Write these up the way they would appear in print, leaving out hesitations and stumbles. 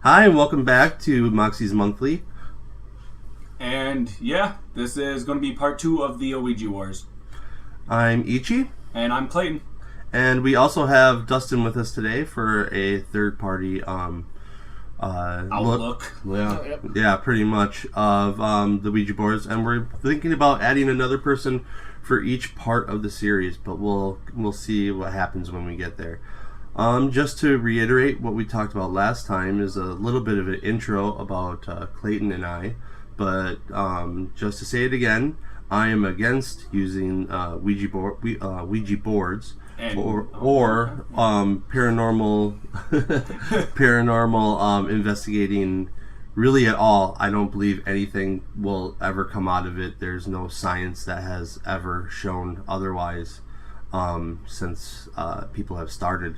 Hi, and welcome back to Moxie's Monthly. And yeah, this is going to be part 2 of the Ouija Wars. I'm Ichi. And I'm Clayton. And we also have Dustin with us today for a third-party Outlook. Yeah, pretty much, of the Ouija boards. And we're thinking about adding another person for each part of the series, but we'll see what happens when we get there. Just to reiterate what we talked about last time is a little bit of an intro about Clayton and I, but just to say it again, I am against using Ouija boards or paranormal investigating really at all. I don't believe anything will ever come out of it. There's no science that has ever shown otherwise since people have started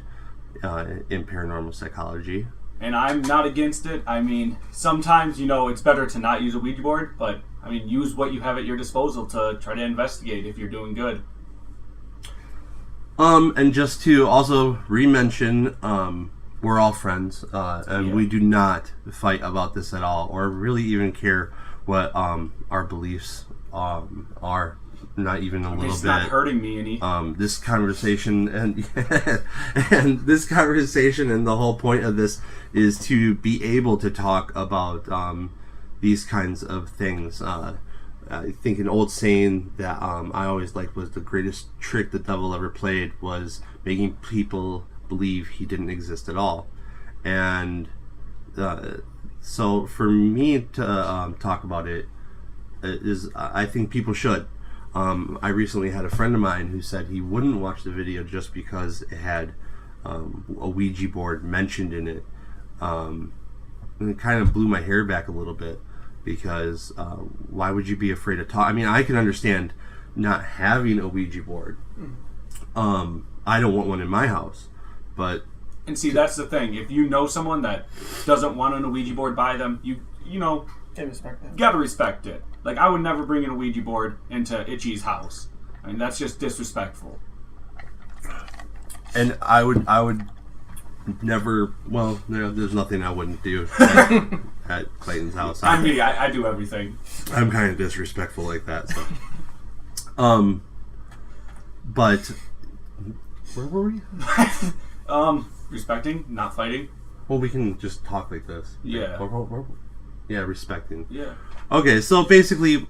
in paranormal psychology. And I'm not against it. I mean, sometimes, it's better to not use a Ouija board, but, use what you have at your disposal to try to investigate if you're doing good. And just to also re-mention, we're all friends, and we do not fight about this at all, or really even care what our beliefs are. Not even a little bit. It's not hurting me any. This conversation and this conversation and the whole point of this is to be able to talk about these kinds of things. I think an old saying that I always liked was the greatest trick the devil ever played was making people believe he didn't exist at all. And so for me to talk about it is, I think people should. I recently had a friend of mine who said he wouldn't watch the video just because it had a Ouija board mentioned in it. And it kind of blew my hair back a little bit because why would you be afraid to talk? I mean, I can understand not having a Ouija board. I don't want one in my house, but... And see, that's the thing. If you know someone that doesn't want an Ouija board by them, you gotta respect it. Like, I would never bring an Ouija board into Itchy's house. I mean, that's just disrespectful. And I would never. Well, there's nothing I wouldn't do at Clayton's house. I do everything. I'm kind of disrespectful like that. So, but where were we? Respecting, not fighting. Well, we can just talk like this. Yeah. Yeah, respecting. Yeah. Okay, so basically,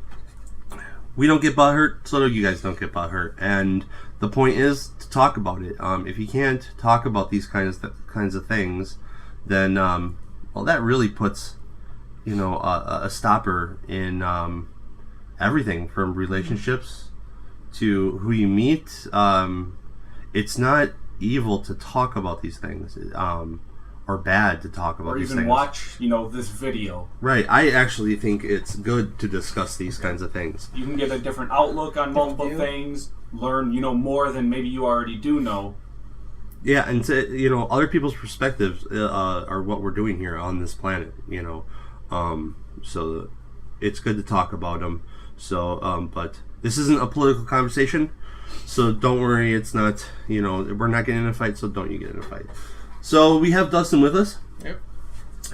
we don't get butthurt, so you guys don't get butthurt, and the point is to talk about it. If you can't talk about these kinds of things, then well, that really puts a stopper in everything from relationships to who you meet. It's not evil to talk about these things. Or bad to talk about these things. Or even watch, this video. Right. I actually think it's good to discuss these kinds of things. You can get a different outlook on multiple things, learn, more than maybe you already do know. Yeah, and other people's perspectives are what we're doing here on this planet, so it's good to talk about them. So, but this isn't a political conversation, so don't worry, it's not, we're not getting in a fight, so don't you get in a fight. So we have Dustin with us. Yep.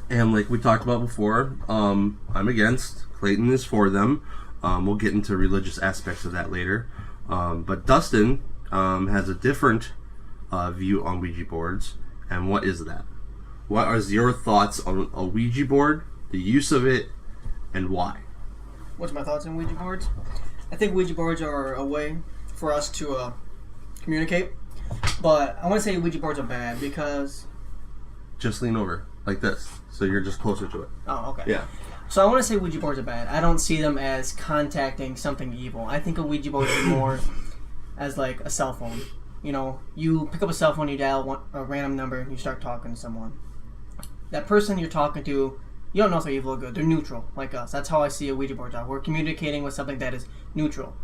And like we talked about before, I'm against. Clayton is for them. We'll get into religious aspects of that later. But Dustin has a different view on Ouija boards. And what is that? What are your thoughts on a Ouija board, the use of it, and why? What's my thoughts on Ouija boards? I think Ouija boards are a way for us to communicate. But I want to say Ouija boards are bad because... Just lean over, like this, so you're just closer to it. Oh, okay. Yeah. So I want to say Ouija boards are bad. I don't see them as contacting something evil. I think a Ouija board is more as like a cell phone. You pick up a cell phone, you dial a random number, and you start talking to someone. That person you're talking to, you don't know if they're evil or good. They're neutral, like us. That's how I see a Ouija board. We're communicating with something that is neutral.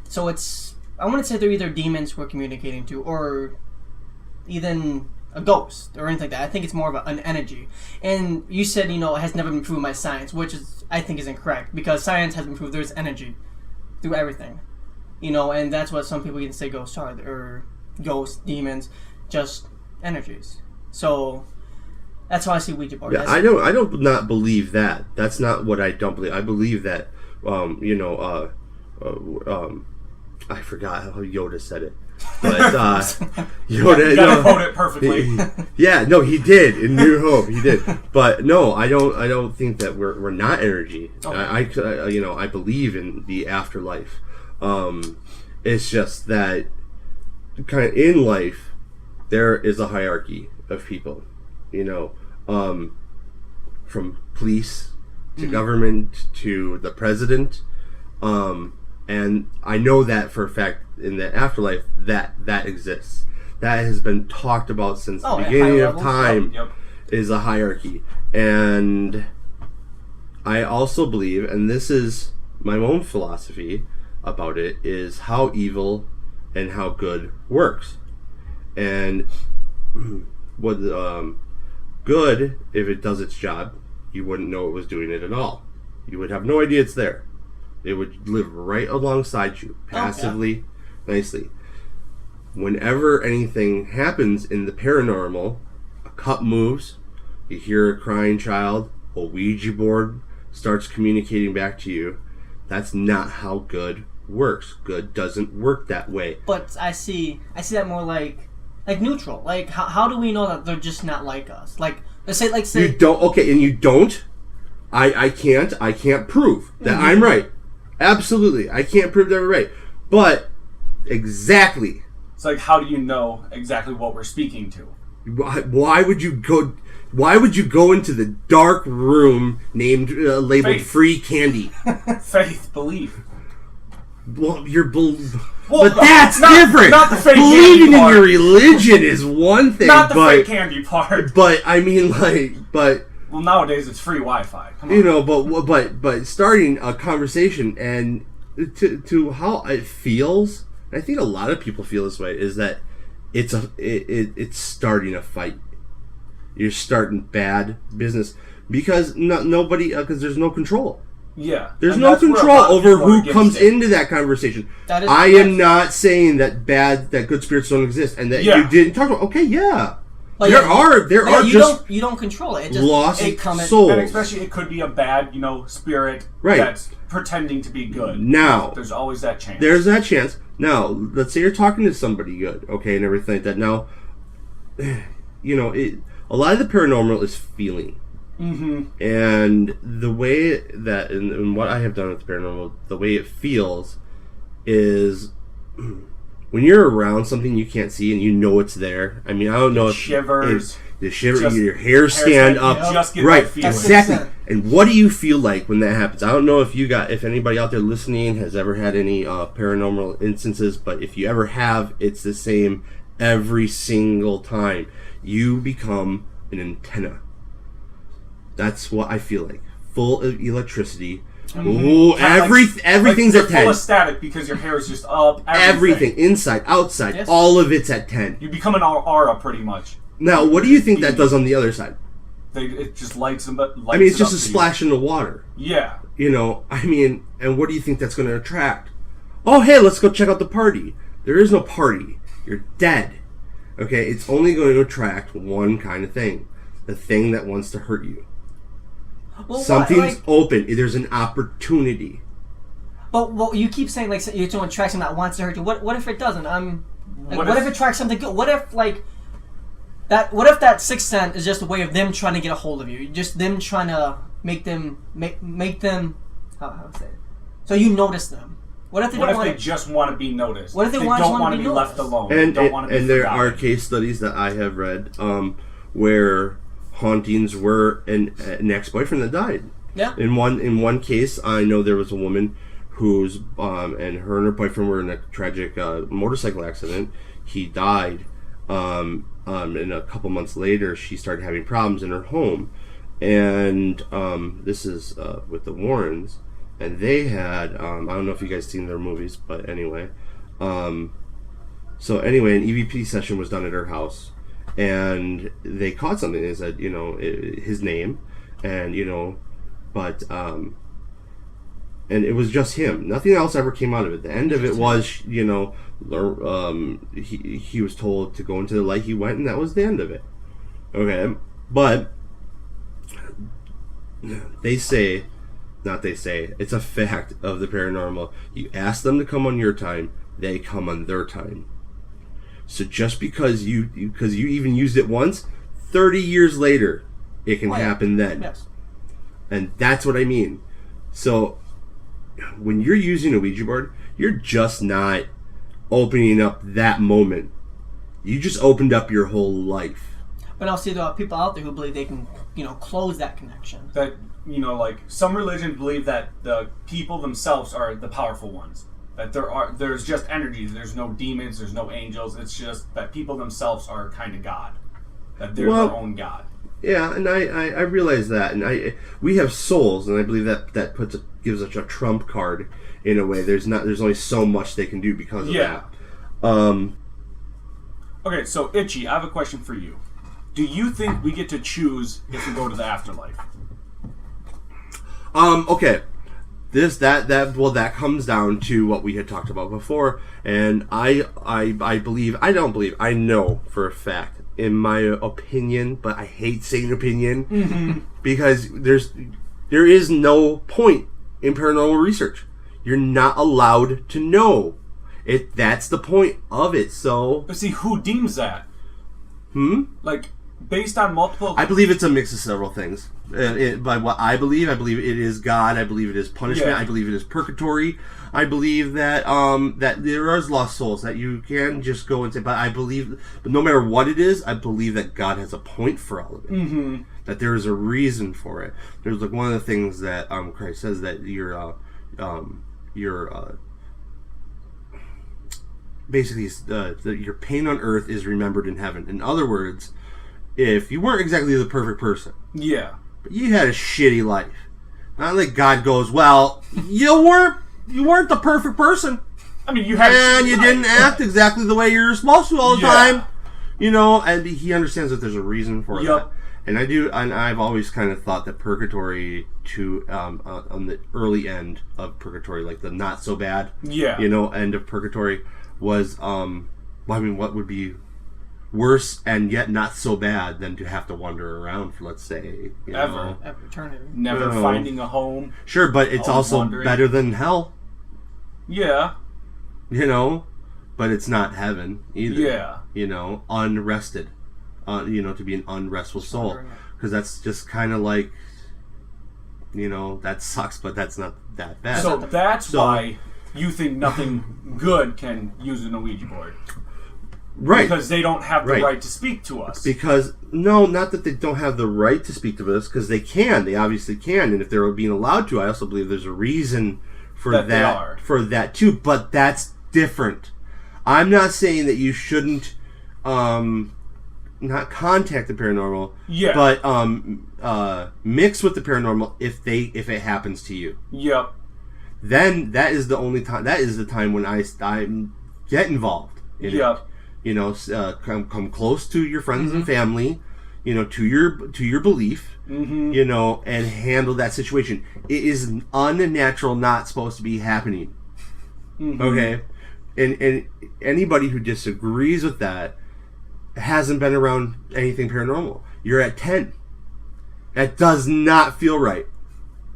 So it's... I want to say they're either demons we're communicating to, or even a ghost, or anything like that. I think it's more of an energy. And you said, it has never been proven by science, which I think is incorrect, because science has been proved there's energy through everything. And that's what some people even say ghosts are, or ghosts, demons, just energies. So That's how I see Ouija board. Yeah, I don't not believe that. That's not what I don't believe. I believe that, I forgot how Yoda said it. But Yoda, you gotta quote it perfectly. Yeah, no, he did in New Hope. He did, but no, I don't think that we're not energy. Oh. I believe in the afterlife. It's just that kind of in life there is a hierarchy of people. From police to government to the president, and I know that for a fact in the afterlife that exists. That has been talked about since the beginning of time. Yep. Is a hierarchy, and I also believe, and this is my own philosophy about it, is how evil and how good works, and what good, if it does its job, you wouldn't know it was doing it at all. You would have no idea it's there. It would live right alongside you, passively, nicely. Whenever anything happens in the paranormal, a cup moves, you hear a crying child, a Ouija board starts communicating back to you, that's not how good works. Good doesn't work that way. But I see that more like neutral. Like, how do we know that they're just not like us? Like, let's say you don't. Okay, and you don't. I can't prove that I'm right. Absolutely, I can't prove that we're right. But exactly. It's like, how do you know exactly what we're speaking to? Why would you go? Why would you go into the dark room labeled Faith. free candy? Faith, belief. Well, but that's different. Not the fake Believing candy in part. your religion is one thing. Not the fake candy part. But I mean, well, nowadays it's free Wi-Fi. Come on. But starting a conversation and to how it feels, and I think a lot of people feel this way, is that it's starting a fight. You're starting bad business because because there's no control. Yeah. There's no control over who comes into that conversation. I am not saying that good spirits don't exist and that you didn't talk about. Okay, yeah. But you don't control it. It just lost souls. And especially it could be a bad, spirit that's pretending to be good. Now, there's always that chance. There's that chance. Now, let's say you're talking to somebody good, okay, and everything like that. Now, a lot of the paranormal is feeling. Mm-hmm. And the way that, and what I have done with the paranormal, the way it feels is when you're around something you can't see and you know it's there. I mean, I don't know if shivers. The shiver, your hair stand up. Just get right, that feeling. exactly. And what do you feel like when that happens? I don't know if anybody out there listening has ever had any paranormal instances, but if you ever have, it's the same every single time. You become an antenna. That's what I feel like. Full of electricity. Mm-hmm. Ooh, everything's at 10. Full of static because your hair is just up. Everything. Inside, outside, all of it's at 10. You become an aura pretty much. Now, what do you think that does on the other side? It just lights them up. I mean, it's just a splash in the water. Yeah. And what do you think that's going to attract? Oh, hey, let's go check out the party. There is no party. You're dead. Okay, it's only going to attract one kind of thing. The thing that wants to hurt you. Well, something's open. There's an opportunity. But you keep saying you're to attract something that wants to hurt you. What if it doesn't? What if it attracts something good? What if that sixth sense is just a way of them trying to get a hold of you? Just them trying to make them how to say it? So you notice them. What if they just want to be noticed? What if they don't want to be left alone? And there forgotten. are case studies that I have read where hauntings were an ex-boyfriend that died. Yeah. In one case, I know there was a woman whose and her boyfriend were in a tragic motorcycle accident. He died. And a couple months later, she started having problems in her home, and this is with the Warrens, and they had I don't know if you guys seen their movies, but anyway, so anyway, an EVP session was done at her house. And they caught something. They said, his name, and and it was just him. Nothing else ever came out of it. The end of it was, he was told to go into the light. He went, and that was the end of it. Okay, but They say, not they say, it's a fact of the paranormal. You ask them to come on your time, they come on their time. So just because you even used it once, 30 years later, it can happen then. Yes. And that's what I mean. So when you're using a Ouija board, you're just not opening up that moment. You just opened up your whole life. But I'll see there are people out there who believe they can, close that connection. That, like some religions believe that the people themselves are the powerful ones. That there's just energies. There's no demons. There's no angels. It's just that people themselves are kind of God. That they're their own God. Yeah, and I realize that, and we have souls, and I believe that gives us a trump card in a way. There's only so much they can do because of that. Okay, so Itchy, I have a question for you. Do you think we get to choose if we go to the afterlife? Okay. That comes down to what we had talked about before, and I know for a fact, in my opinion, but I hate saying opinion, because there is no point in paranormal research. You're not allowed to know. That's the point of it. So, but see, who deems that? Like, based on multiple... I believe it's a mix of several things. By what I believe it is God. I believe it is punishment. Yeah. I believe it is purgatory. I believe that that there is lost souls, that you can just go and say, but no matter what it is, I believe that God has a point for all of it. That there is a reason for it. There's like one of the things that Christ says, that basically your pain on earth is remembered in heaven. In other words, if you weren't exactly the perfect person, but you had a shitty life, not like God goes, well, you weren't the perfect person. I mean, you had, and you didn't act exactly the way you're supposed to all the time, and he understands that there's a reason for that. And I've always kind of thought that purgatory on the early end of purgatory, like the not so bad, end of purgatory, was what would be worse and yet not so bad than to have to wander around for, let's say, ever eternity, never finding a home. Sure, but it's also wandering. Better than hell. Yeah. But it's not heaven either. Yeah. Unrested. To be an unrestful soul, because that's just kind of like, that sucks, but that's not that bad. So that's why you think nothing good can use an Ouija board. Right. Because they don't have the right to speak to us. Because, no, not that they don't have the right to speak to us, because they can. They obviously can. And if they're being allowed to, I also believe there's a reason for that too. But that's different. I'm not saying that you shouldn't not contact the paranormal, but mix with the paranormal if it happens to you. Yep. Then that is the only time. That is the time when I get involved in it. Come close to your friends and family, to your belief, and handle that situation. It is unnatural, not supposed to be happening. Okay, and anybody who disagrees with that hasn't been around anything paranormal. You're at 10. That does not feel right.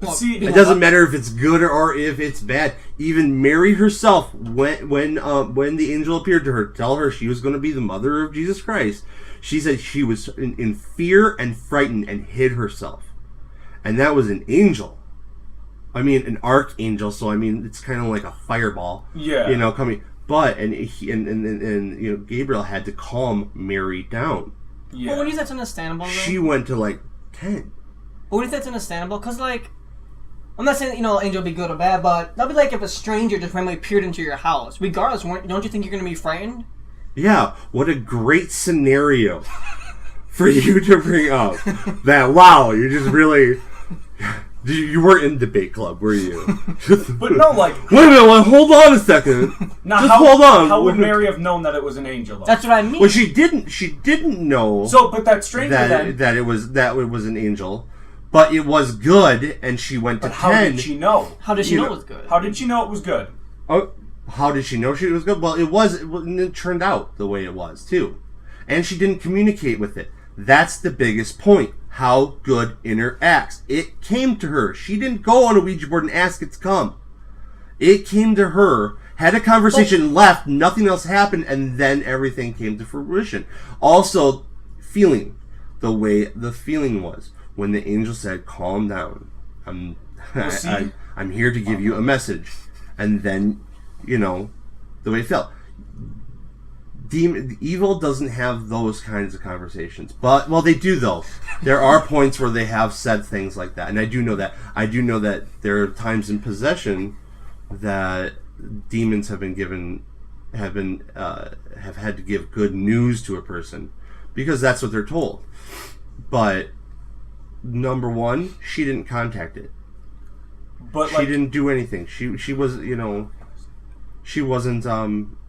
But see, it doesn't matter if it's good or if it's bad. Even Mary herself, when the angel appeared to her, tell her she was going to be the mother of Jesus Christ, she said she was in fear and frightened and hid herself. And that was an angel. I mean, an archangel. So I mean, it's kind of like a fireball. Yeah. Coming. But and Gabriel had to calm Mary down. Yeah. Well, when you say that's understandable, though? She went to like 10. But when you say that's understandable, because like, I'm not saying angel will be good or bad, but that'd be like if a stranger just randomly appeared into your house. Regardless, don't you think you're going to be frightened? Yeah. What a great scenario for you to bring up. That you just really. You weren't in debate club, were you? But no, like... Wait a minute, hold on a second. Now, hold on. How would Mary have known that it was an angel, though? That's what I mean. Well, she didn't know... So, but that stranger that it was an angel. But it was good, and she went to 10. How did she know? How did she know it was good? How did she know it was good? Oh, how did she know it was good? Well, it turned out the way it was, too. And she didn't communicate with it. That's the biggest point. how good interacts. It came to her. She didn't go on a Ouija board and ask it to come. It came to her, had a conversation, left, nothing else happened, and then everything came to fruition. Also, feeling, the way the feeling was when the angel said, "Calm down. I'm here to give you a message," and then, the way it felt. Evil doesn't have those kinds of conversations, but they do though. There are points where they have said things like that, and I do know that. I do know that there are times in possession that demons have had to give good news to a person because that's what they're told. But number one, she didn't contact it. But she didn't do anything. She was she wasn't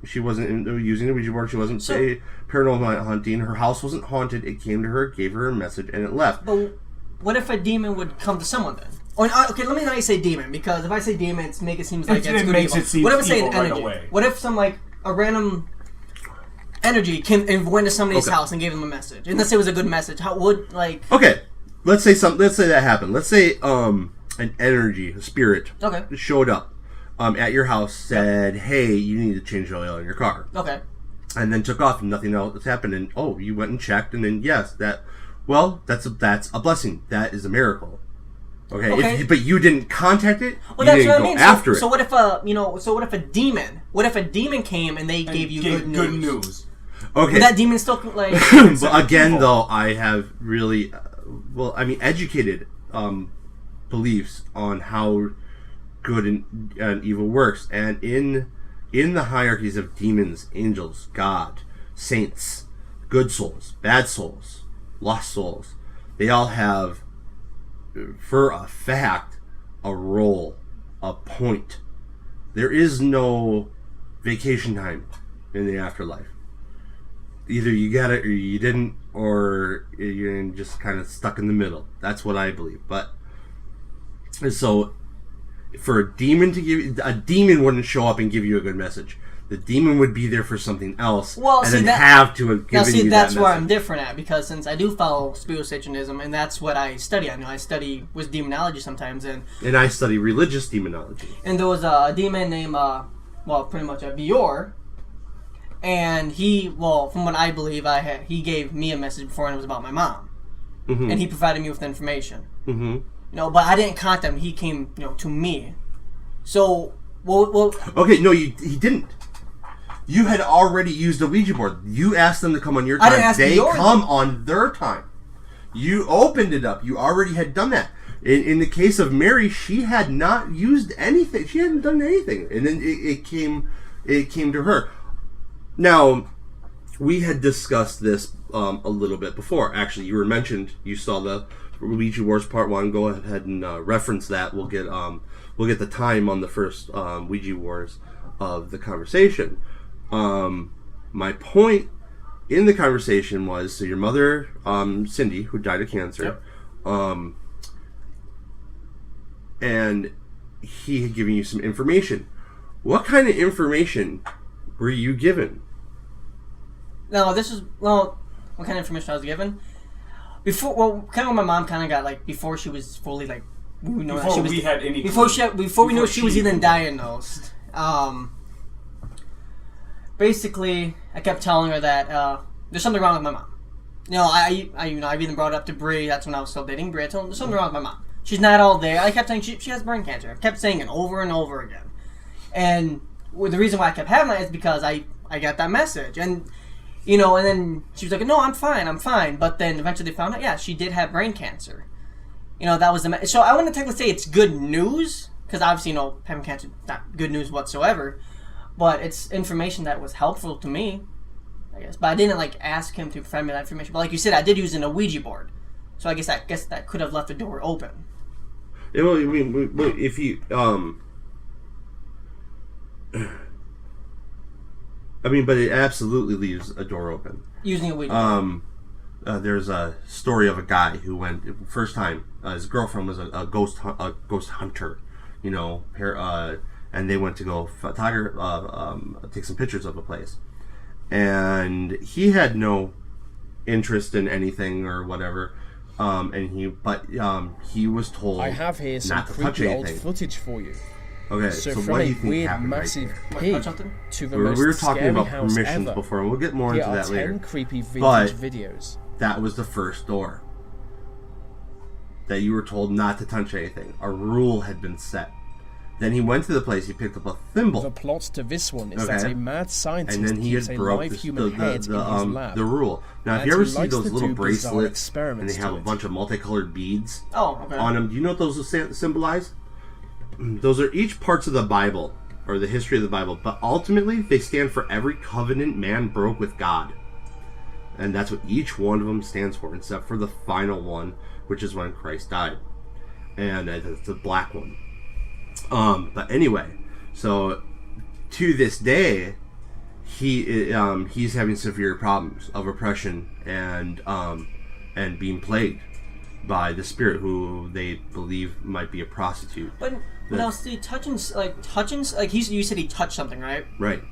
using the Ouija board. She wasn't paranormal hunting. Her house wasn't haunted. It came to her, gave her a message, and it left. But what if a demon would come to someone then? Or okay, let me not say demon, because if I say demon, it seems like it's good makes evil. It seem what if I say evil an energy? Right away? What if a random energy went to somebody's house and gave them a message, and let's say it was a good message? How would Okay, let's say that happened. Let's say an energy, a spirit, showed up at your house, said, "Hey, you need to change the oil in your car." Okay. And then took off, and nothing else happened. And you went and checked, and then yes, that's a blessing. That is a miracle. Okay. But you didn't contact it. Well, that's what I mean. After it. So what if a demon came and they gave you good news? Okay. Would that demon still But again, though, I have really, educated beliefs on how good and evil works, and in the hierarchies of demons, angels, God, saints, good souls, bad souls, lost souls, they all have, for a fact, a role, a point. There is no vacation time in the afterlife. Either you got it or you didn't, or you're just kind of stuck in the middle. That's what I believe. But so, for a demon wouldn't show up and give you a good message. The demon would be there for something else, have to have given you that that's message. Where I'm different at, because since I do follow spiritualism, and that's what I study. I study with demonology sometimes, and I study religious demonology. And there was a demon named, pretty much a Bior, and he, from what I believe, he gave me a message before, and it was about my mom, and he provided me with information. But I didn't contact him. He came, to me. So, okay, no, he didn't. You had already used a Ouija board. You asked them to come on your time. I didn't ask they come on their time. You opened it up. You already had done that. In the case of Mary, she had not used anything. She hadn't done anything, and then it came to her. Now, we had discussed this a little bit before. Actually, you were mentioned. You saw the Ouija Wars Part 1. Go ahead and reference that. We'll get the time on the first Ouija Wars of the conversation. My point in the conversation was, so your mother, Cindy, who died of cancer, and he had given you some information. What kind of information were you given? No, what kind of information I was given? Before, kind of when my mom kind of got, before she was fully, we know before that she was... we had any... Before we knew she was even diagnosed. Basically, I kept telling her that there's something wrong with my mom. I've even brought it up to Bree. That's when I was still dating Bree. I told her there's something wrong with my mom. She's not all there. I kept saying she has brain cancer. I kept saying it over and over again. And the reason why I kept having that is because I got that message. And, and then she was like, no, I'm fine. But then eventually they found out, yeah, she did have brain cancer. That was the message. So I wouldn't technically say it's good news, because obviously, having cancer is not good news whatsoever. But it's information that was helpful to me, I guess. But I didn't ask him to provide me that information. But like you said, I did use a Ouija board, so I guess that could have left the door open. If you but it absolutely leaves a door open. Using a Ouija board. There's a story of a guy who went first time. His girlfriend was a ghost hunter, and they went to go take some pictures of a place, and he had no interest in anything or whatever. he was told I have here some not to touch creepy old anything. footage for you. Okay, So so from what do a you think weird, happened massive right pig something? to the there? most We were talking scary about house permissions ever. before, and we'll get more Here into are that 10 later. creepy vintage But- videos. That was the first door. That you were told not to touch anything. A rule had been set. Then he went to the place, he picked up a thimble. The plot to this one is that Okay. a mad scientist And then he keeps had a broke live this, human head in his lab. the rule. Now, if And you ever he see likes those to little do bizarre bracelets and experiments they have to a it. bunch of multicolored beads Oh, okay. on them, do you know what those will symbolize? Those are each parts of the Bible, or the history of the Bible, but ultimately they stand for every covenant man broke with God. And that's what each one of them stands for, except for the final one, which is when Christ died. And it's the black one. But anyway, so to this day, he's having severe problems of oppression and being plagued by the spirit who they believe might be a prostitute. But now, see, touching, you said he touched something, right? Right.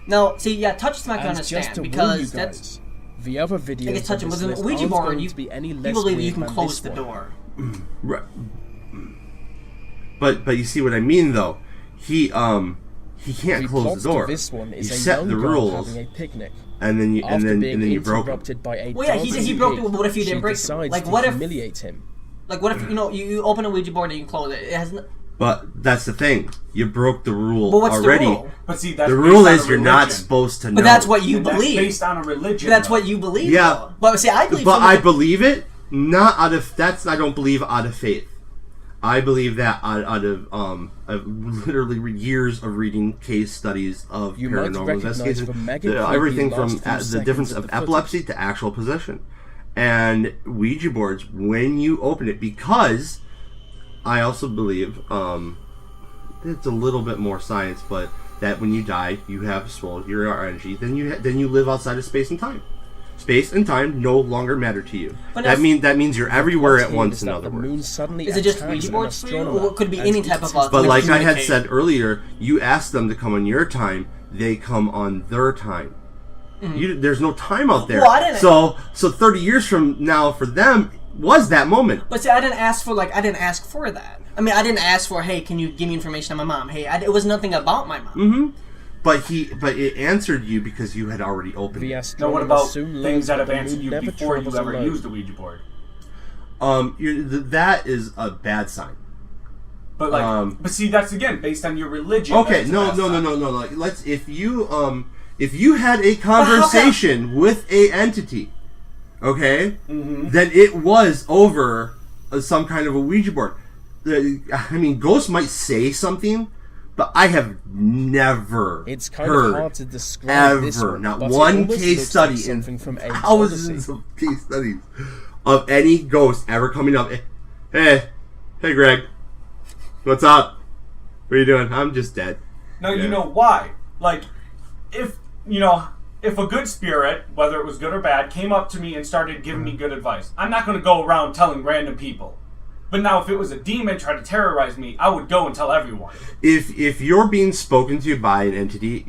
Now, see, yeah, touching's not gonna And just understand to warn you because guys, that's the other videos I guess touching. on With this an list Ouija aren't board, going you to be any less people believe you weird can than close this the one. door. Right. But you see what I mean, though. He can't The close plot the door. to this one You is a set young the girl rules, having a picnic. and then you After being you broke them. interrupted by a Well, yeah, he said he dancing broke pig, it, but what if you didn't she break it? decides Like, to what if- humiliate him? Like, what if you open a Ouija board and you can close it? It has. But that's the thing. You broke the rule But what's already. the rule? But see, that's The based rule on is a you're not religion. supposed to know. But that's what you And that's believe. based on a religion. That's though. what you believe. Yeah. Though. But see, I believe. But some I of the- believe it not out of I don't believe out of faith. I believe that out of literally years of reading case studies of You might paranormal recognize investigations, the mega creepy everything from last few the seconds difference of of the footage. epilepsy to actual possession, and Ouija boards when you open it, because I also believe it's a little bit more science, but that when you die, you have swallowed your energy, then you live outside of space and time. Space and time no longer matter to you. But That now- means you're everywhere Plot at here once. is In that other the words. moon suddenly Is it just attacks Ouija an boards for you, astronomer or it could be and any type eats of his But to like I had communicate. said earlier, you ask them to come on your time, they come on their time. There's no time out there. Well, I didn't- So 30 years from now for them was that moment. But see, I didn't ask for that. I mean, I didn't ask for, hey, can you give me information on my mom? Hey, it was nothing about my mom. But it answered you because you had already opened The it. Now, astronomer what about soon learns things that have the answered moon you never before you travels ever alone. used a Ouija board? That is a bad sign. But but see, that's again based on your religion. Okay, That's no. the best sign. Like, let's if you had a conversation with a entity, okay, then it was over some kind of a Ouija board. I mean, ghosts might say something, but I have never It's kind heard of hard to describe this ever, one, not but it one almost case looks study like in something from Abe's thousands Odyssey. of case studies of any ghost ever coming up. Hey, Greg, what's up? What are you doing? I'm just dead. Now Yeah. you know why. Like, if a good spirit, whether it was good or bad, came up to me and started giving me good advice, I'm not going to go around telling random people. But now, if it was a demon trying to terrorize me, I would go and tell everyone. If you're being spoken to by an entity, at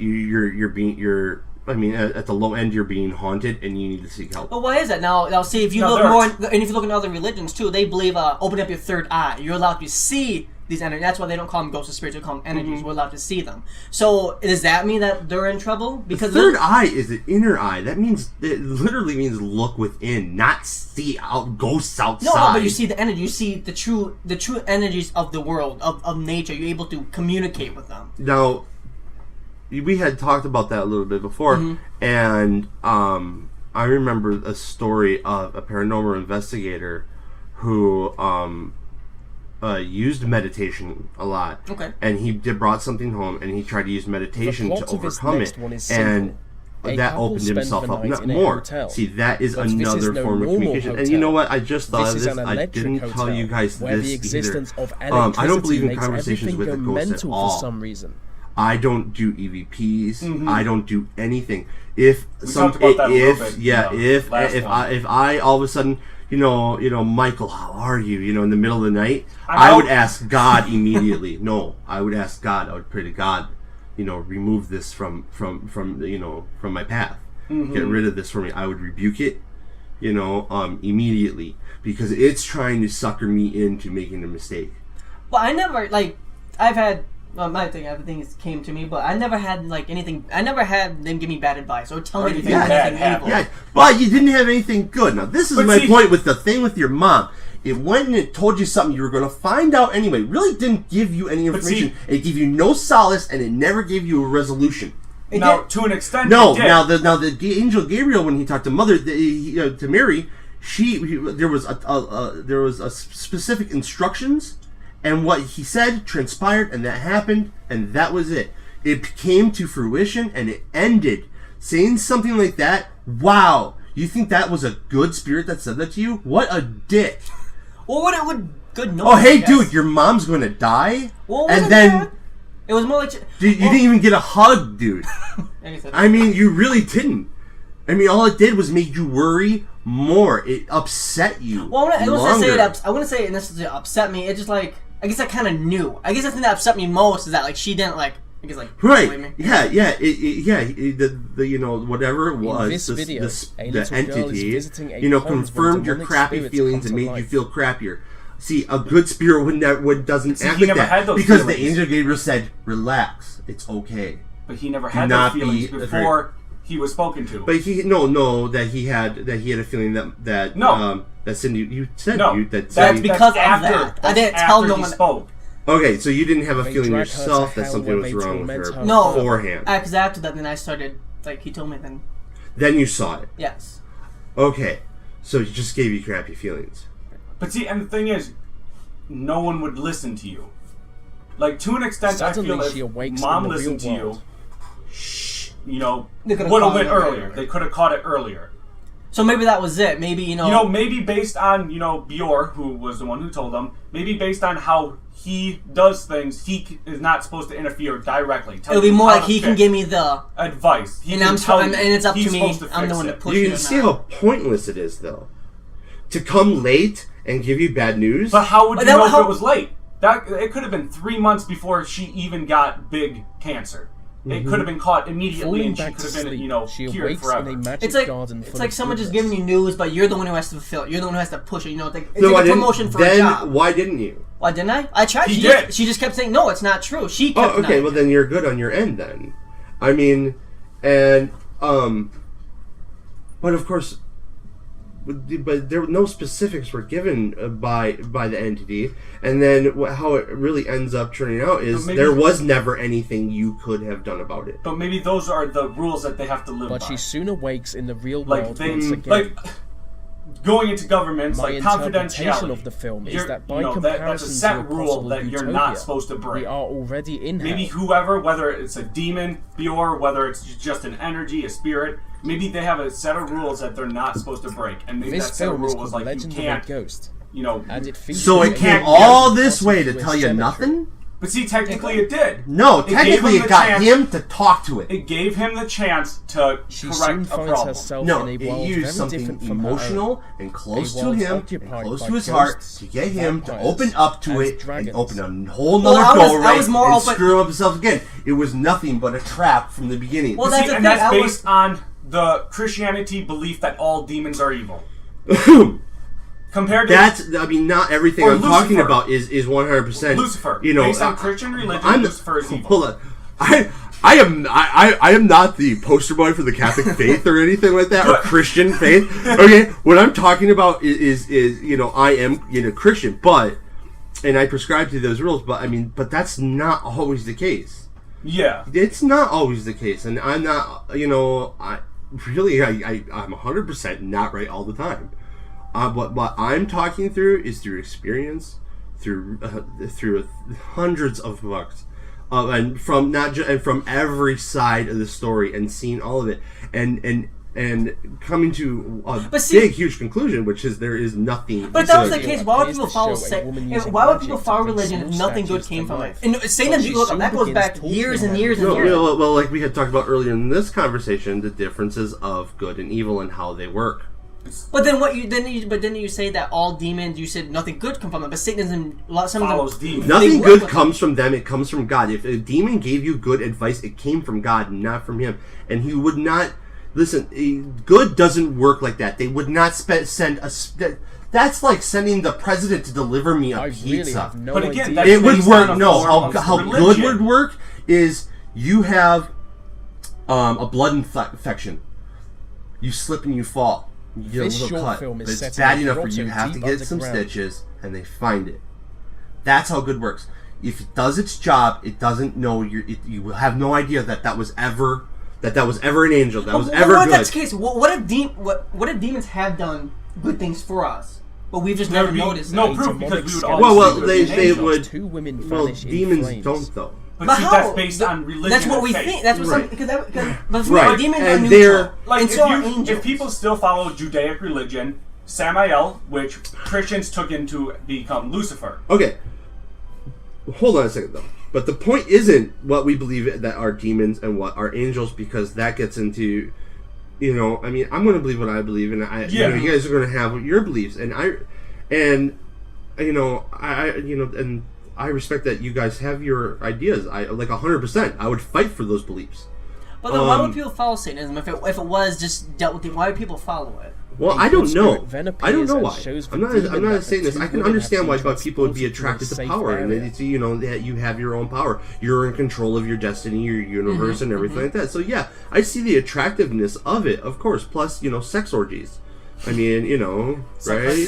the low end, you're being haunted, and you need to seek help. But why is that? Now see, if you No, look there more, are- and if you look in other religions too, they believe open up your third eye. You're allowed to see these energies. That's why they don't call them ghosts or spirits. They call them energies. We're allowed to see them. So does that mean that they're in trouble? Because Third eye is an inner eye. That means it literally means look within, not see out ghosts outside. no, but you see the energy. You see the true energies of the world of nature. You're able to communicate with them. Now, we had talked about that a little bit before, and I remember a story of a paranormal investigator who used meditation a lot. Okay. And he brought something home, and he tried to use meditation The to plot of this overcome next it, one is and simple. A that couple opened spend himself the up night not in a more. hotel. See, that is But this is another no form of normal communication. And hotel. you know what? I just thought This of is this. an I electric didn't hotel tell you guys where this the existence either. of electricity I don't believe in makes conversations everything with go the ghosts at mental all. for some reason. I don't do EVPs. I don't do anything. If We talked about that a little bit, last if one. I all of a sudden, Michael, how are you? In the middle of the night, I'm I would out. ask God immediately. No, I would ask God. I would pray to God, remove this from my path. Get rid of this for me. I would rebuke it. immediately because it's trying to sucker me into making a mistake. But I never I've had. Well, everything came to me, but I never had anything. I never had them give me bad advice or tell me to do anything evil. Yeah, but you didn't have anything good. Now, this is my point with the thing with your mom. It went and it told you something you were going to find out anyway. It really didn't give you any information. It gave you no solace, and it never gave you a resolution. To an extent, no. Now the angel Gabriel, when he talked to Mother, to Mary, there was a specific instructions. And what he said transpired, and that happened, and that was it. It came to fruition, and it ended. Saying something like that, wow, you think that was a good spirit that said that to you? What a dick. Well, what it would good noise. Oh, hey, dude, your mom's going to die? Well, and then... It was more like... Dude, you didn't even get a hug, dude. I mean, you really didn't. I mean, all it did was make you worry more. It upset you. Well, I wouldn't say it necessarily upset me. It just I guess I kind of knew. I guess the thing that upset me most is that she didn't right. Yeah. Whatever it was, in this video, the entity, confirmed your crappy feelings and made you feel crappier. See, a good spirit doesn't act like that because the angel Gabriel said, "Relax, it's okay." But he never had those feelings before he was spoken to. But that he had a feeling that that Cindy, you said that's because of that. I didn't tell no one. Spoke. Okay, so you didn't have a feeling yourself that something was wrong with her beforehand. No, because after that, then I started, he told me then. Then you saw it? Yes. Okay, so he just gave you crappy feelings. But see, and the thing is, no one would listen to you. To an extent, Suddenly I feel if Mom listened to you, would have went earlier. They could have caught it earlier. So maybe that was it. Maybe, maybe based on, Bjor, who was the one who told them, maybe based on how he does things, he is not supposed to interfere directly. It'll be more like he can give me the advice. And it's up to me. I'm the one to push it. You can see how pointless it is, though. To come late and give you bad news. But how would you know if it was late? It could have been 3 months before she even got big cancer. It could have been caught immediately, and she could have been, cured forever. It's like someone just giving you news, but you're the one who has to fulfill it. You're the one who has to push it. It's like a promotion for a job. Why didn't you? Why didn't I? I tried. She just kept saying, no, it's not true. She kept okay, well then you're good on your end then. I mean, and, but of course, but there no specifics were given by the entity, and then how it really ends up turning out is there was never anything you could have done about it. But maybe those are the rules that they have to live by. But she soon awakes in the real world once again. Going into governments, confidentiality of the film is that by comparison that's a set rule that you're not supposed to break. We are already in maybe hell. Whoever, whether it's a demon, Bjor, whether it's just an energy, a spirit, maybe they have a set of rules that they're not supposed to break, and maybe that set of rules was Legend you can't, of a Ghost. And it so it came all this way to tell you nothing? But see, technically it did. No, technically it got him to talk to it. It gave him the chance to correct a problem. No, it used something emotional and close to him, and close to his heart, to get him to open up to it and open a whole nother doorway and screw up himself again. It was nothing but a trap from the beginning. Well, that's based on the Christianity belief that all demons are evil. Compared to not everything I'm talking about is 100%. Lucifer, based on Christian religion, Lucifer is evil. Hold on, I am not the poster boy for the Catholic faith or anything like that, or Christian faith. Okay, what I'm talking about is I am Christian, and I prescribe to those rules. But that's not always the case. Yeah, it's not always the case, and I'm not. I'm 100% not right all the time. What I'm talking through is through experience, through hundreds of books, and from every side of the story, and seeing all of it, and coming to a huge conclusion, which is there is nothing. But if that was the case, why would people follow why would people follow religion if nothing good came from it? And Satan, that goes back years and years and years. Well, like we had talked about earlier in this conversation, the differences of good and evil and how they work. But then you say that all demons, you said nothing good come from them, but Satanism follows demons. Nothing good comes from them, it comes from God. If a demon gave you good advice, it came from God, not from him. And he would not Listen, good doesn't work like that. They would not send a... That's like sending the president to deliver me a pizza. Really have no but again, idea. It would work. No, how religion. good would work is you have a blood infection. You slip and you fall. You get This a little short cut. film is But set it's in bad a enough where you grotto have to deep get some underground. stitches, and they find it. That's how good works. If it does its job, it doesn't know you have no idea that was ever an angel. That was ever what good. If that's the case? What if demons have done good things for us, but we've just never noticed? No it? proof because we would Well, always they would. Two women Well, vanish in demons flames. don't though. But see, how? that's based on religion. That's what and we faith. think. That's what Right. but for Right. me, demons And are they're- neutral. Like and so are angels. if people still follow Judaic religion, Samael, which Christians took into become Lucifer. Okay. Hold on a second though. But the point isn't what we believe that are demons and what are angels, because that gets into, I mean, I'm going to believe what I believe, and you guys are going to have your beliefs, and and I respect that you guys have your ideas. I like 100%. I would fight for those beliefs. But then why would people follow Satanism if it was just dealt with it? Why would people follow it? Well, A I don't good know. spirit then I don't appears know and why. shows the I'm not demon a that Satanist. the I two can women understand have why been people would be transported to a attracted to safe power, and area. that you have your own power. You're in control of your destiny, your universe, and everything like that. So yeah, I see the attractiveness of it, of course. Plus, sex orgies. I mean, right?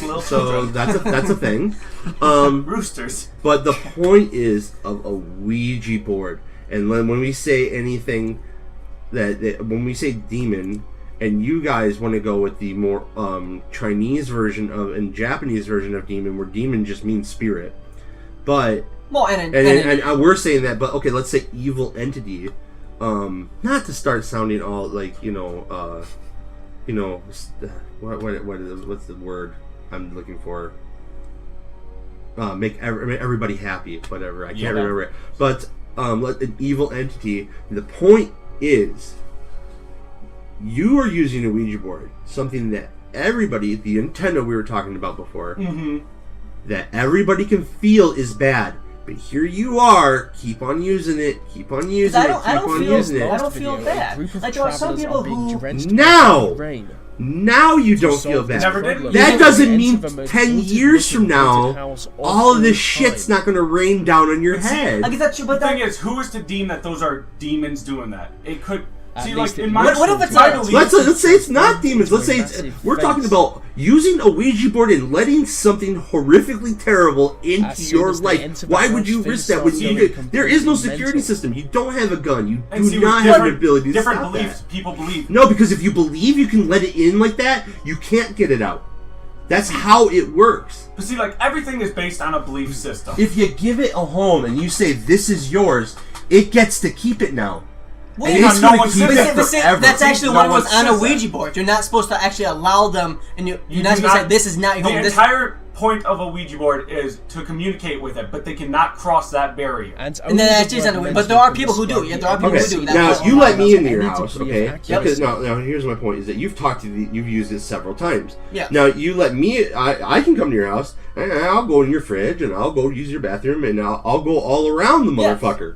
little So children. that's a thing. Roosters. But the point is of a Ouija board, and when we say anything that when we say demon, and you guys want to go with the more Chinese version of and Japanese version of demon, where demon just means spirit, but and we're saying that, but okay, let's say evil entity, not to start sounding all like what's the word I'm looking for? Make everybody happy, whatever. I can't remember it. But an evil entity. The point is, you are using a Ouija board, something that everybody, the antenna we were talking about before, that everybody can feel is bad. But here you are, keep on using it, keep on using it, keep on using it. I don't feel bad. Like there are some people who Now you don't feel bad. Never did. That doesn't mean 10 years from now, all of this shit's not going to rain down on your head. I guess that's true, but the thing is, who is to deem that those are demons doing that? It could... See, least like, in it- my... What if it's my not? belief- Let's say it's not demons. Let's say Massive we're talking face. about using a Ouija board and letting something horrifically terrible into As soon your as they life. enter the Why would house, you things risk that? start When you going there is no completely security mental. system. You don't have a gun. You And do see, not with have an ability to different stop beliefs, that. people believe. No, because if you believe you can let it in like that, you can't get it out. That's how it works. But see, like, everything is based on a belief system. If you give it a home and you say this is yours, it gets to keep it now. Well, And yeah, it's no gonna one keep says it that. forever. That's actually No what one was on a says that. Ouija board. You're not supposed to actually allow them, and you're You not do supposed to say this is not your The home. This, entire point of a Ouija board is to communicate with it, but they cannot cross that barrier. and then that is on a Ouija. But there are people who do. Yeah, there are people Okay, who do. now That's you let me into your I need to house, be okay? accurate. Because now here's my point: is that you've you've used this several times. Yeah. Now you let me. I can come to your house and I'll go in your fridge and I'll go use your bathroom and I'll go all around the Yeah. motherfucker.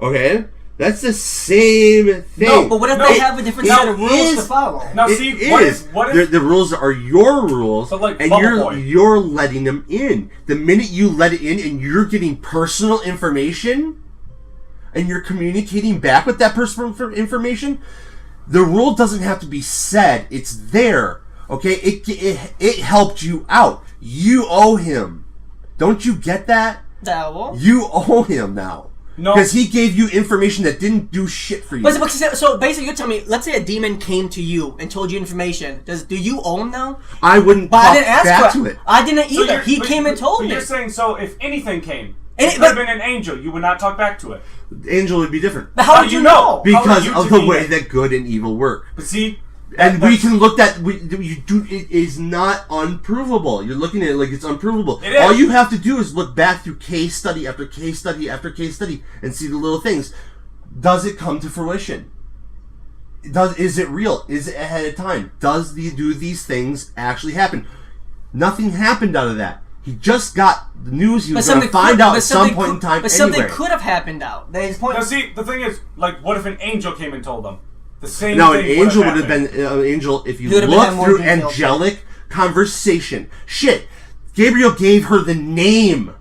Okay, that's the same thing. No, but what if they have a different set of it rules to is- follow? Now, It see, is. what if The rules are your rules, But like and Bubble Boy. you're letting them in. The minute you let it in, and you're getting personal information, and you're communicating back with that personal information, the rule doesn't have to be said. It's there. Okay, it helped you out. You owe him. Don't you get that? You owe him now. No. Because he gave you information that didn't do shit for you. But so basically, you're telling me, let's say a demon came to you and told you information. Do you owe him now? I wouldn't But talk I didn't ask back for to it. it. I didn't So either. you're- He but- came and told but me. You're saying, so if anything came, And it it- could have but- been an angel, you would not talk back to it. Angel would be different. But how How would do you you know? know? Because How would of you the do way that? that good and evil work. But see, And we that's- can look at it is not unprovable. You're looking at it like it's unprovable. It is. All you have to do is look back through case study after case study after case study and see the little things. Does it come to fruition? Is it real? Is it ahead of time? Do these things actually happen? Nothing happened out of that. He just got the news he was going to find out at some point in time But anyway. something could have happened out. That is point. Now see, the thing is, like, what if an angel came and told them? The same now, thing an angel would have have been an angel if you He would have look been more through detailed. angelic conversation. Shit, Gabriel gave her the name.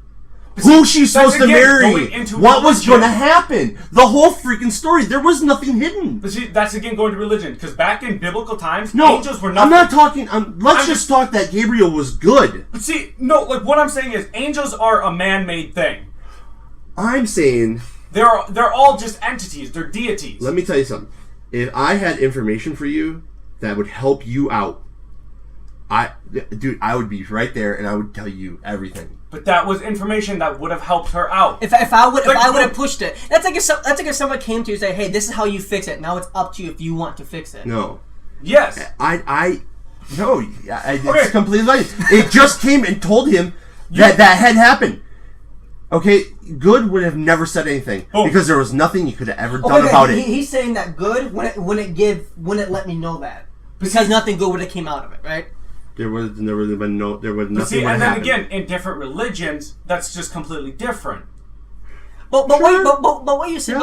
Who she's supposed to marry? What was going to happen? The whole freaking story. There was nothing hidden. But see, that's again going to religion. Because back in biblical times, angels were nothing. I'm not talking. Let's just talk that Gabriel was good. But see, no, like what I'm saying is, angels are a man-made thing. I'm saying they're all just entities. They're deities. Let me tell you something. If I had information for you that would help you out, I would be right there and I would tell you everything. But that was information that would have helped her out. If I would have pushed it, that's like if someone came to you and say, "Hey, this is how you fix it." Now it's up to you if you want to fix it. No. Yes. It's completely right. It just came and told him that had happened. Okay, Good would have never said anything because there was nothing you could have ever done about it. He's saying that Good wouldn't let me know that because nothing good would have came out of it, right? There would nothing. See, and then again, in different religions, that's just completely different. But what you said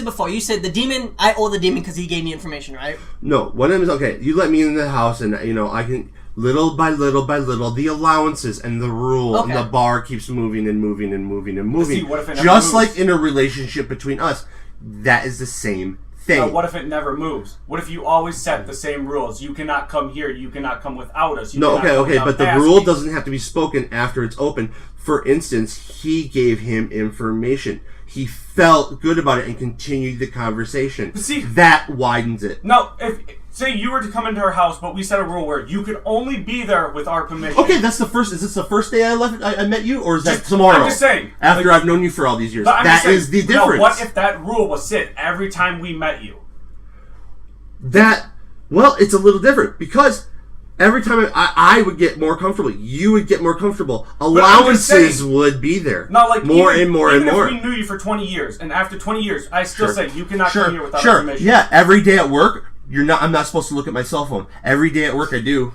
before, you said the demon. I owe the demon because he gave me information, right? No, one of them is okay. You let me in the house, and I can little by little the allowances and the rule and the bar keeps moving and moving and moving and moving. See, what if it never just moves? like in a relationship between us, that is the same thing. Now, what if it never moves? What if you always set the same rules? You cannot come here. You cannot come without us. But the rule doesn't have to be spoken after it's open. For instance, he gave him information. He felt good about it and continued the conversation. But see, that widens it. No, if say you were to come into our house, but we set a rule where you could only be there with our permission. Okay, that's the first. Is this the first day I met you, or is that tomorrow? I'm just saying. After I've known you for all these years, that is the difference. No, what if that rule was set every time we met you? It's a little different because every time I would get more comfortable, you would get more comfortable. Allowances would be there. Not like more. Even if we knew you for 20 years, and after 20 years, I still say you cannot come here without our permission. Yeah, every day at work, I'm not supposed to look at my cell phone. Every day at work, I do.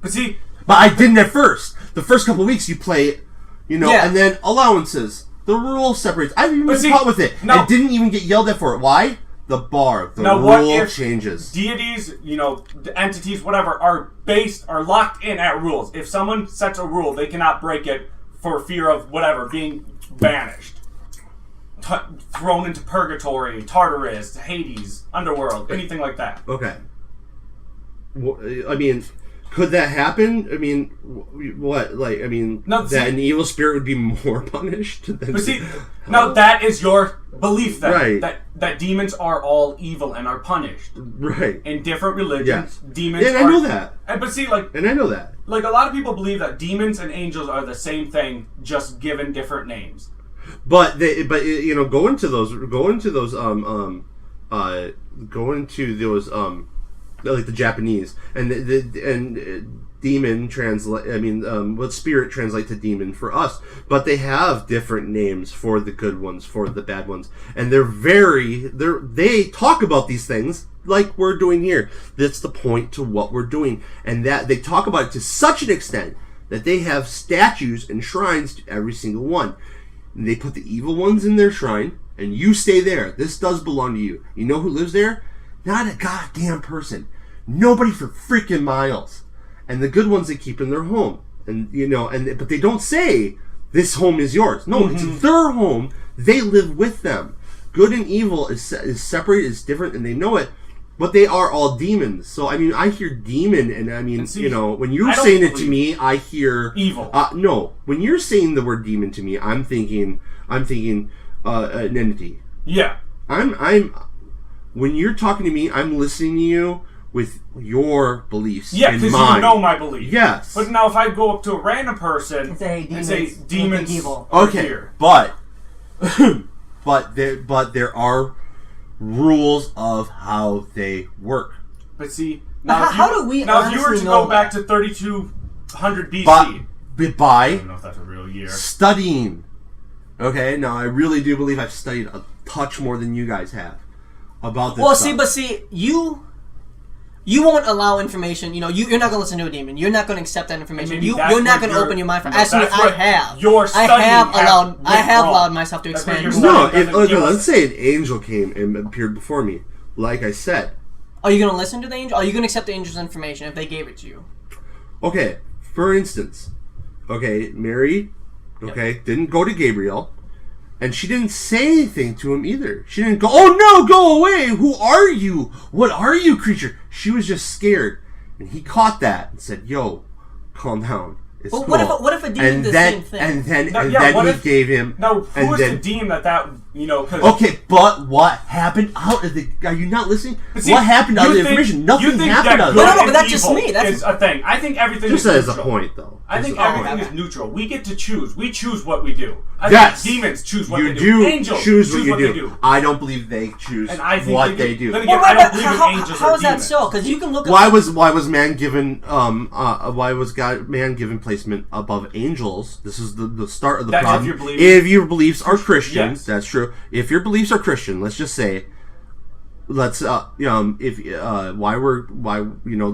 But I didn't at first. The first couple of weeks, you play it, and then allowances. The rule separates. I've even been caught with it. I didn't even get yelled at for it. Why? The bar. The rule changes. Deities, entities, whatever, are locked in at rules. If someone sets a rule, they cannot break it for fear of whatever, being banished. Thrown into purgatory, Tartarus, Hades, underworld, anything like that. Okay. I mean, could that happen? I mean, what? That an evil spirit would be more punished than... But see, no, that is your belief then. Right. That demons are all evil and are punished. Right. In different religions, demons I know that. But see, and I know that. Like, a lot of people believe that demons and angels are the same thing, just given different names. Go into those like the Japanese and demon translate. What spirit translate to demon for us, but they have different names for the good ones, for the bad ones, and they talk about these things like we're doing here. That's the point to what we're doing, and that they talk about it to such an extent that they have statues and shrines to every single one. And they put the evil ones in their shrine, and you stay there. This does belong to you. You know who lives there? Not a goddamn person. Nobody for freaking miles. And the good ones they keep in their home. And but they don't say this home is yours. No, it's their home. They live with them. Good and evil is separated, is different, and they know it. But they are all demons. So I hear demon, and when you're saying it to me, I hear evil. No, when you're saying the word demon to me, I'm thinking an entity. Yeah. When you're talking to me, I'm listening to you with your beliefs. Yeah, because you know my beliefs. Yes. But now if I go up to a random person and say, demons evil. Okay, here. but there are rules of how they work. But see, how do we if you were to go back to 3200 BC, by I don't know if that's a real year. Studying. Okay, now I really do believe I've studied a touch more than you guys have about this. Well, you won't allow information. You're not going to listen to a demon. You're not going to accept that information. You're not going to open your mind for. As me, I have. I have allowed myself to expand. No, let's say an angel came and appeared before me. Like I said, Are you going to listen to the angel? Are you going to accept the angel's information if they gave it to you? Okay, for instance, Mary, didn't go to Gabriel, and she didn't say anything to him either. She didn't go, "Oh no, go away! Who are you? What are you, creature?" She was just scared, and he caught that and said, "Yo, calm down. It's cool." What if a demon did the same thing? And then he gave him. No, who was to deem that Cause okay, but what happened out of the? Are you not listening? See, what happened out of the information? Nothing happened out of it. No, but that's just me. That's a thing. I think everything just is as a point, though. I think everything is neutral. We get to choose. We choose what we do. I think demons choose what you they do. Angels choose what they do. I don't believe they choose what they do. Then again, I don't believe in angels how or is that demons. so? Because you can look at why was man given man given placement above angels? This is the start of the problem. If your beliefs are Christian, yes. That's true. If your beliefs are Christian, let's just say, why the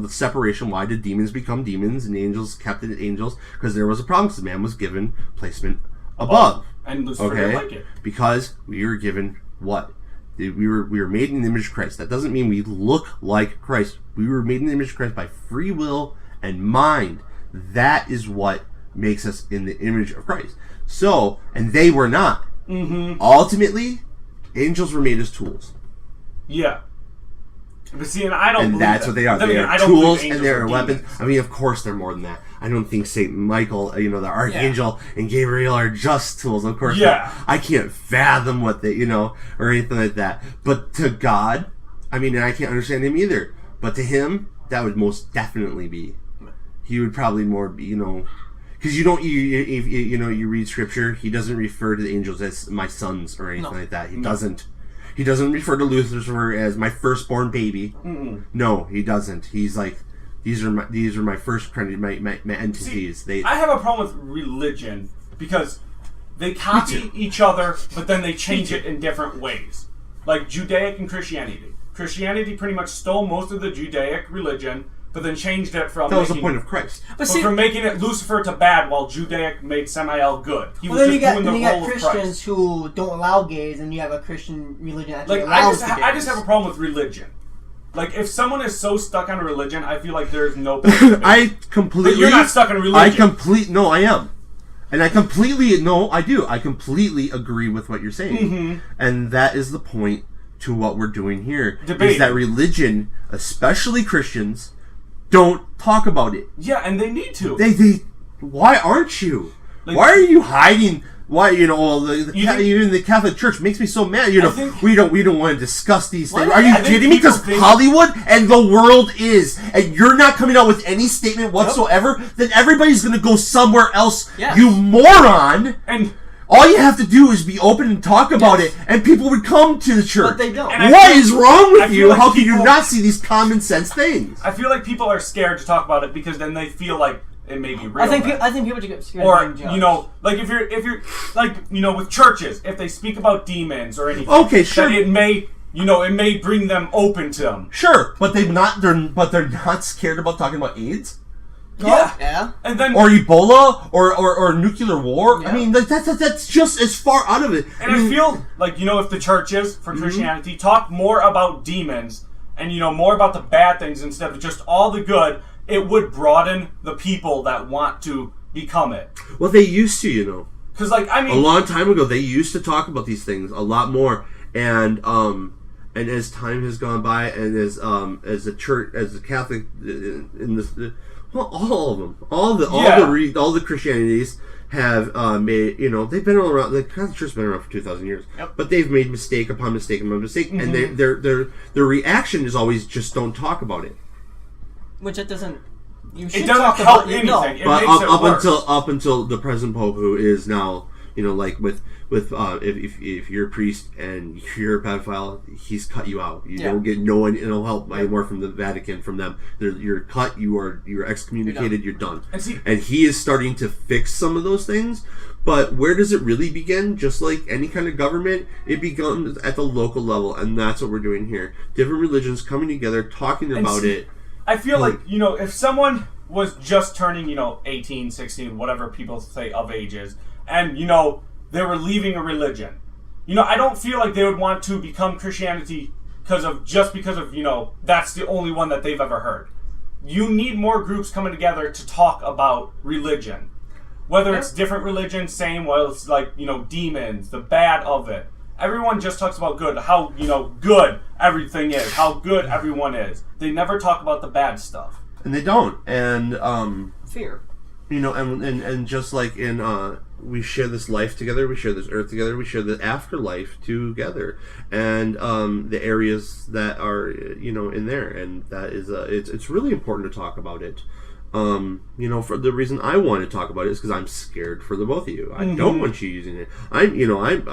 separation? Why did demons become demons and angels kept it angels? Because there was a problem. Because man was given placement above, and Lucifer didn't like it because we were given what? We were made in the image of Christ. That doesn't mean we look like Christ. We were made in the image of Christ by free will and mind. That is what makes us in the image of Christ. So, and they were not. Mm-hmm. Ultimately, angels were made as tools. Yeah. But see, and I don't and believe that's that. what they are. They are tools and they are weapons. I mean, of course, they're more than that. I don't think Saint Michael, the Archangel, and Gabriel are just tools. Of course, I can't fathom what they, or anything like that. But to God, I mean, and I can't understand him either. But to him, that would most definitely be. He would probably more be, because you read scripture, he doesn't refer to the angels as my sons or anything like that. He doesn't. He doesn't refer to Lucifer as my firstborn baby. Mm-mm. No, he doesn't. He's like, these are my first my entities. See, I have a problem with religion because they copy each other, but then they change it in different ways. Like Judaic and Christianity. Christianity pretty much stole most of the Judaic religion, but then changed it from... That was the point of Christ. But from making it Lucifer to bad, while Judaic made Samael good. He was then just you got Christians who don't allow gays, and you have a Christian religion that allows gays. I just have a problem with religion. Like, if someone is so stuck on a religion, I feel like there's no point to it. But you're not stuck on a religion. No, I am. And I completely agree with what you're saying. Mm-hmm. And that is the point to what we're doing here. Debate. Is that religion, especially Christians, don't talk about it. Yeah, and they need to. Why aren't you? Why are you hiding? Why even the Catholic Church makes me so mad. We don't want to discuss these things. Are you kidding me? Because Hollywood and the world is, and you're not coming out with any statement whatsoever. Then everybody's going to go somewhere else. Yes. You moron! And all you have to do is be open and talk about it, and people would come to the church. But they don't. What is wrong with you? How can you not see these common sense things? I feel like people are scared to talk about it because then they feel like it may be real. I think people get scared. Or like if you're like with churches, if they speak about demons or anything, okay, sure, it may bring them open to them. Sure, but they're not scared about talking about AIDS. Yeah. And then or Ebola or nuclear war. Yeah. I mean, that's just as far out of it. And I feel like if the churches for Christianity talk more about demons and more about the bad things instead of just all the good, it would broaden the people that want to become it. Well, they used to, because a long time ago they used to talk about these things a lot more, and as time has gone by, and as the church, as the Catholic in this. Well, all of them, all the Christianities have made. They've been around. The Catholic Church has been around for 2,000 years, but they've made mistake upon mistake upon mistake, and their reaction is always just don't talk about it. Which it doesn't. It doesn't help anything. No. It but makes it worse. up until the present Pope, who is now like with if you're a priest and you're a pedophile, he's cut you out. You don't get no one help anymore from the Vatican, from them. You're cut. You're excommunicated. You're done. And he is starting to fix some of those things. But where does it really begin? Just like any kind of government, it begins at the local level, and that's what we're doing here. Different religions coming together, talking about it. I feel like if someone was just turning 18, 16, whatever people say of ages, and they were leaving a religion, I don't feel like they would want to become Christianity because of that's the only one that they've ever heard. You need more groups coming together to talk about religion. Whether it's different religions, same, well, it's like, demons, the bad of it. Everyone just talks about good, how, good everything is, how good everyone is. They never talk about the bad stuff. And they don't. And, fear. And just like in, we share this life together, we share this earth together, we share the afterlife together. And, the areas that are, in there. And that is, it's really important to talk about it. For the reason I want to talk about it is because I'm scared for the both of you. I don't want you using it. I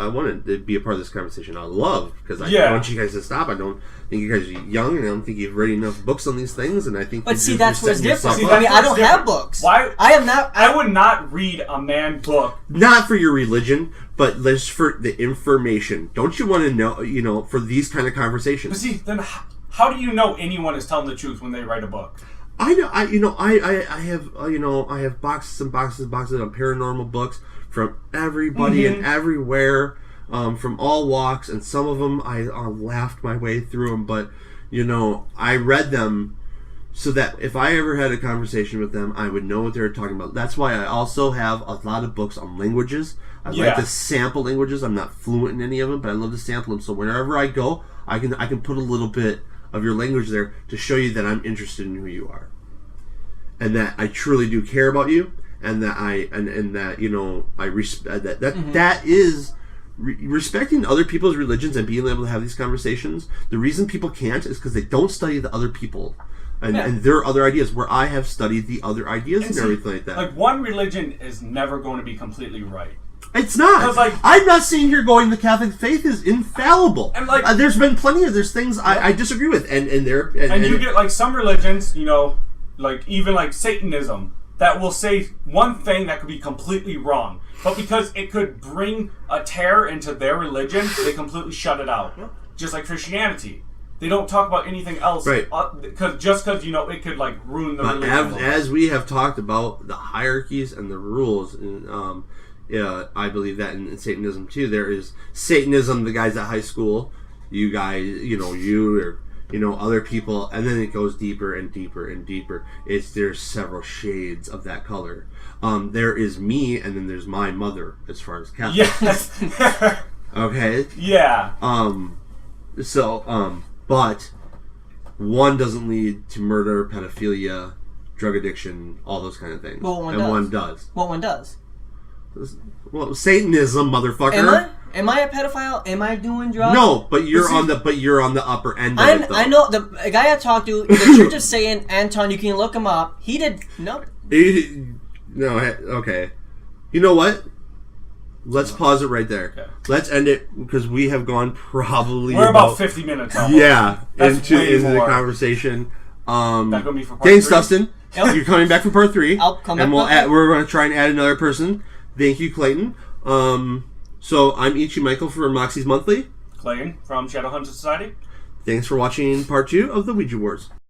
want to be a part of this conversation. I love because I want you guys to stop. I don't think you guys are young, and I don't think you've read enough books on these things. And I think, but see, that's what's different. I don't have books. Why? I am not. I would not read a man book. Not for your religion, but just for the information. Don't you want to know? For these kind of conversations. But see, then how do you know anyone is telling the truth when they write a book? I know, I have boxes and boxes and boxes of paranormal books from everybody and everywhere, from all walks, and some of them I laughed my way through them, but, I read them so that if I ever had a conversation with them, I would know what they were talking about. That's why I also have a lot of books on languages. I like to sample languages. I'm not fluent in any of them, but I love to sample them, so wherever I go, I can put a little bit of your language there to show you that I'm interested in who you are, and that I truly do care about you, and that I respect that is respecting other people's religions and being able to have these conversations. The reason people can't is because they don't study the other people and their other ideas. Where I have studied the other ideas and everything like that. Like, one religion is never going to be completely right. It's not. I'm not sitting here going the Catholic faith is infallible. And there's been plenty of things I disagree with, and you get some religions, even like Satanism, that will say one thing that could be completely wrong, but because it could bring a terror into their religion, they completely shut it out. Just like Christianity. They don't talk about anything else, right? Because it could ruin the religion. As we have talked about the hierarchies and the rules, and I believe that in Satanism too. There is Satanism, the guys at high school, you guys, you or other people, and then it goes deeper and deeper and deeper. There's several shades of that color. There is me, and then there's my mother as far as Catholic. Yes. Okay. Yeah. But one doesn't lead to murder, pedophilia, drug addiction, all those kind of things. Well, one does. Well, one does. Well, Satanism, motherfucker. Am I a pedophile? Am I doing drugs? No, but you're on the upper end of it, though. I know the guy I talked to. The Church of Satan, Anton. You can look him up. He did no. No, okay. You know what? Let's pause it right there. Okay. Let's end it because we have gone probably. We're about 50 minutes. Almost. Yeah, into the conversation. That gonna be for part thanks, 3? Dustin. You're coming back for part 3. I'll come and back. We're going to try and add another person. Thank you, Clayton. So I'm Ichi Michael for Moxie's Monthly. Clayton from Shadowhunter Society. Thanks for watching part 2 of the Ouija Wars.